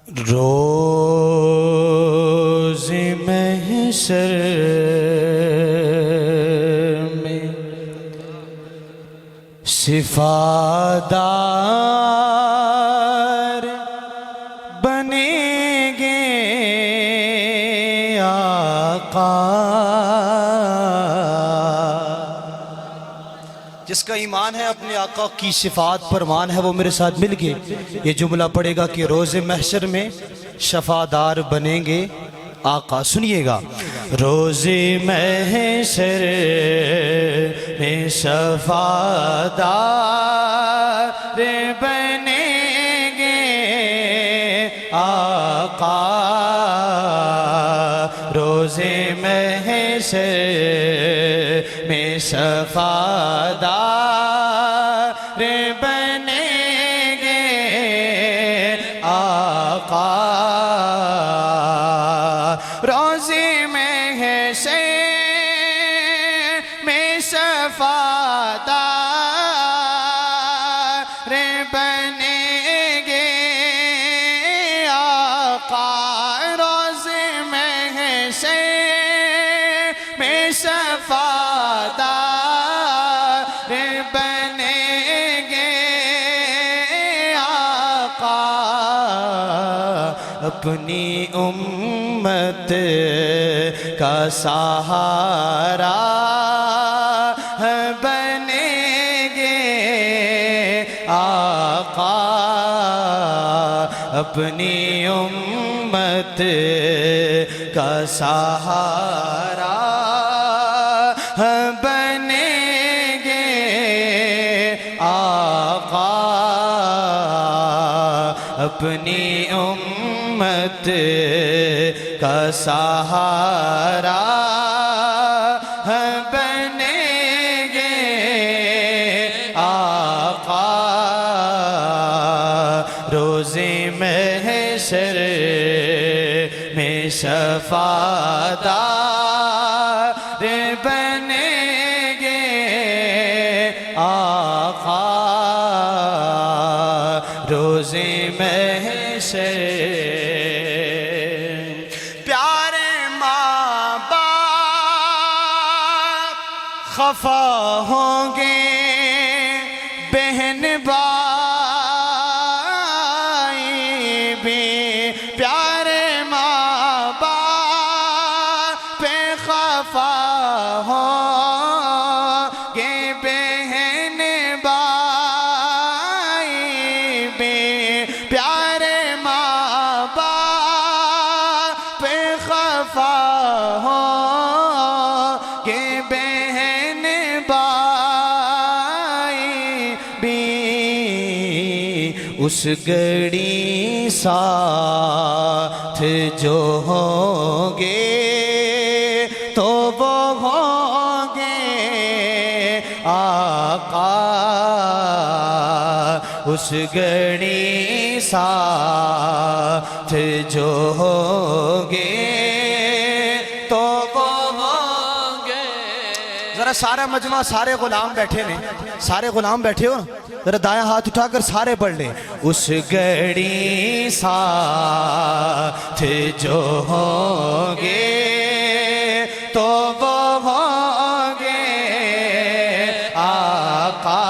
روز محشر میں شفادار بنیں گے آقا۔ جس کا ایمان ہے اپنے آقا کی صفات پر مان ہے وہ میرے ساتھ مل کے یہ جملہ پڑھے گا کہ روز محشر میں شفادار بنیں گے آقا۔ سنیے گا، روز محشر میں شفادار بنیں گے آقا۔ روز محشر میں شفادار بنیں گے آقا۔ روز محشر میں شفادار بنیں گے آقا۔ روز محشر میں شفادار بنیں گے آقا۔ اپنی امت کا سہارا بنیں گے آقا۔ اپنی امت کا سہارا بنیں گے آقا۔ اپنی امت کا سہارا بنیں گے آقا۔ روز محشر میں شفادار بنیں گے آقا۔ روز محشر پیارے ماں باپ خفا ہوں گے، بہن بھائی بھی پیارے ماں باپ پہ خفا ہوں گے، بہن بھائی بھی پیارے ماں باپ پہ خفا ہوں گے، بہن بھائی بھی اس گھڑی ساتھ جو ہوں گے تو وہ ہوں گے آقا۔ اس گھڑی ساتھ جو ہوں گے تو وہ ہوں گے۔ ذرا سارا مجمع، سارے غلام بیٹھے ہیں، سارے غلام بیٹھے ہو، ذرا دائیں ہاتھ اٹھا کر سارے پڑھ لیں۔ اس گھڑی ساتھ جو ہوں گے تو وہ ہوں گے آقا۔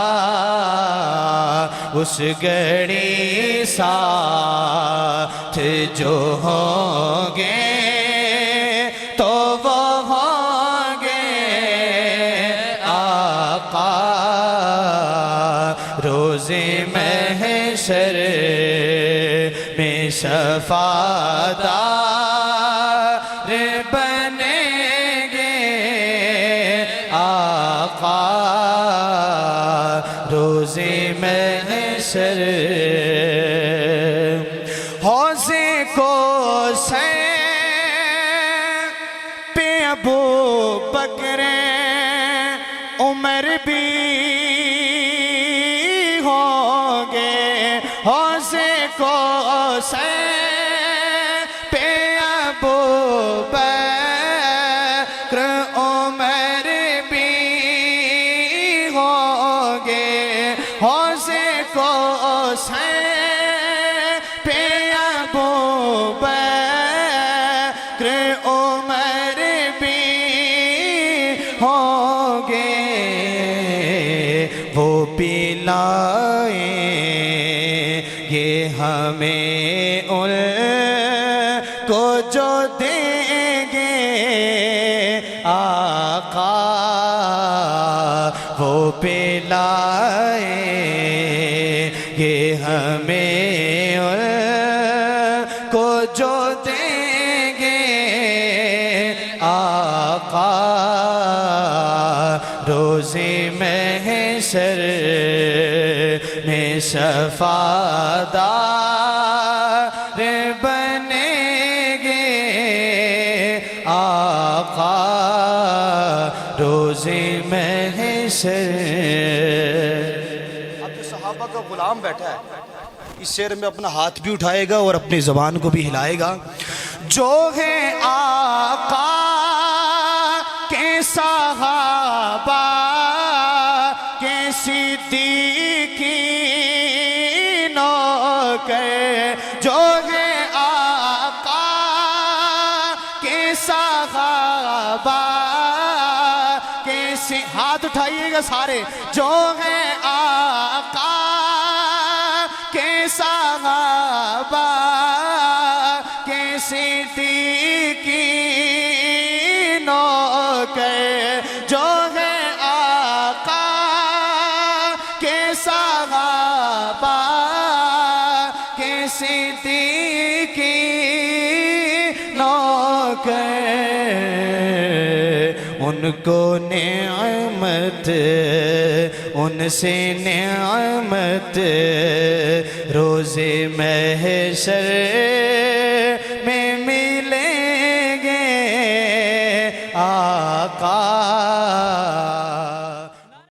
اس گھڑی ساتھ جو ہوں گے تو وہ ہوں گے آقا۔ روز محشر میں شفادار بنیں گے آقا۔ روز محشر حوض کوثر پہ ابو بکر عمر بھی ہوں گے۔ حوض کوثر پہ ابو بکر عمر بھی ہوں گے۔ حوض کوثر پہ ابو ابو بکر عمر بھی ہوں گے وہ پلائیں گے ہمیں ان کو جو دیں گے آقا وہ پلائیں گے ہمیں ان کو جو دیں گے آقا روز محشر میں شفاعتدار بنیں گے آقا روز محشر۔ اب جو صحابہ کا غلام بیٹھا ہے اس شعر میں اپنا ہاتھ بھی اٹھائے گا اور اپنی زبان کو بھی ہلائے گا۔ جو ہے آقا کے صحابہ کے صدیقین نوکر، جو ہے آقا کے صحابہ کے ہاتھ اٹھائیے گا سارے، جو ہے آقا کے صحابہ کے صدیقین نوکر، جو ہے آقا کے صحابہ کے صدیقین نوکر، ان کو نعمت ان سے نعمت روز محشر میں ملیں گے آقا